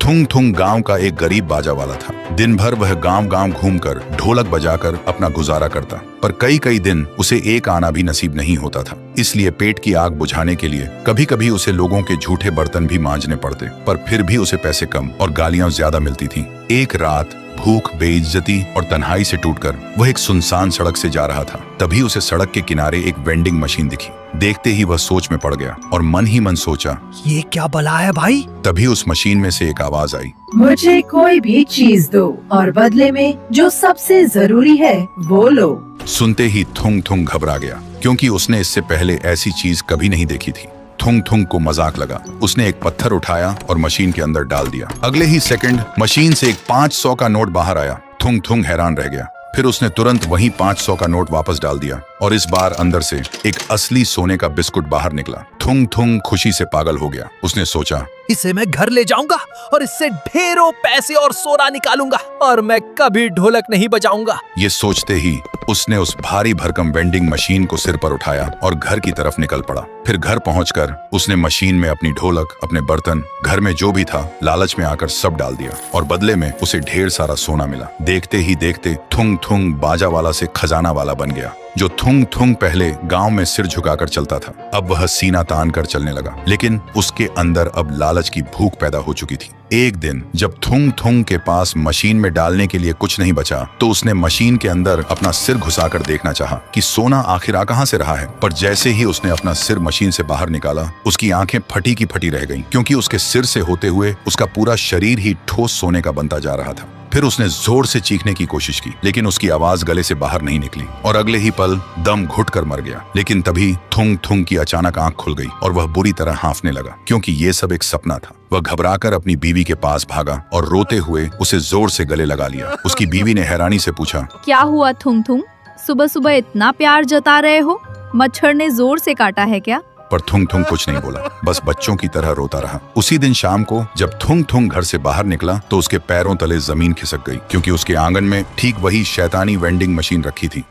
थुंग थुंग गांव का एक गरीब बाजा वाला था। दिन भर वह गांव-गांव घूमकर ढोलक बजाकर अपना गुजारा करता, पर कई कई दिन उसे एक आना भी नसीब नहीं होता था। इसलिए पेट की आग बुझाने के लिए कभी कभी उसे लोगों के झूठे बर्तन भी मांजने पड़ते, पर फिर भी उसे पैसे कम और गालियां ज्यादा मिलती थीं। एक रात भूख, बेइज्जती और तन्हाई से टूटकर वह एक सुनसान सड़क से जा रहा था। तभी उसे सड़क के किनारे एक वेंडिंग मशीन दिखी। देखते ही वह सोच में पड़ गया और मन ही मन सोचा, ये क्या बला है भाई। तभी उस मशीन में से एक आवाज आई, मुझे कोई भी चीज दो और बदले में जो सबसे जरूरी है वो लो। सुनते ही थुंग थुंग घबरा गया, क्योंकि उसने इससे पहले ऐसी चीज कभी नहीं देखी थी। थुंग थुंग को मजाक लगा। उसने एक पत्थर उठाया और मशीन के अंदर डाल दिया। अगले ही सेकंड मशीन से एक 500 का नोट बाहर आया। थुंग थुंग हैरान रह गया। फिर उसने तुरंत वही 500 का नोट वापस डाल दिया और इस बार अंदर से एक असली सोने का बिस्कुट बाहर निकला। थुंग थुंग खुशी से पागल हो गया। उसने सोचा, इसे मैं घर ले जाऊंगा और इससे ढेरों पैसे और सोना निकालूंगा और मैं कभी ढोलक नहीं बजाऊंगा। ये सोचते ही उसने उस भारी भरकम वेंडिंग मशीन को सिर पर उठाया और घर की तरफ निकल पड़ा। फिर घर पहुंचकर उसने मशीन में अपनी ढोलक, अपने बर्तन, घर में जो भी था, लालच में आकर सब डाल दिया और बदले में उसे ढेर सारा सोना मिला। देखते ही देखते थुंग थुंग बाजा वाला से खजाना वाला बन गया। जो थुंग थुंग पहले गांव में सिर झुकाकर चलता था, अब वह सीना तान कर चलने लगा। लेकिन उसके अंदर अब लालच की भूख पैदा हो चुकी थी। एक दिन जब थुंग थुंग के पास मशीन में डालने के लिए कुछ नहीं बचा, तो उसने मशीन के अंदर अपना सिर घुसाकर देखना चाहा कि सोना आखिर आ कहां से रहा है। पर जैसे ही उसने अपना सिर मशीन से बाहर निकाला, उसकी आंखें फटी की फटी रह गईं, क्योंकि उसके सिर से होते हुए उसका पूरा शरीर ही ठोस सोने का बनता जा रहा था। फिर उसने जोर से चीखने की कोशिश की, लेकिन उसकी आवाज गले से बाहर नहीं निकली और अगले ही पल दम घुटकर मर गया। लेकिन तभी थुंग थुंग की अचानक आंख खुल गई और वह बुरी तरह हांफने लगा, क्योंकि ये सब एक सपना था। वह घबराकर अपनी बीवी के पास भागा और रोते हुए उसे जोर से गले लगा लिया। उसकी बीवी ने हैरानी से पूछा, क्या हुआ थुंग थुंग, सुबह सुबह इतना प्यार जता रहे हो? मच्छर ने जोर से काटा है क्या? पर थुंग थुंग कुछ नहीं बोला, बस बच्चों की तरह रोता रहा। उसी दिन शाम को जब थुंग थुंग घर से बाहर निकला, तो उसके पैरों तले जमीन खिसक गई, क्योंकि उसके आंगन में ठीक वही शैतानी वेंडिंग मशीन रखी थी।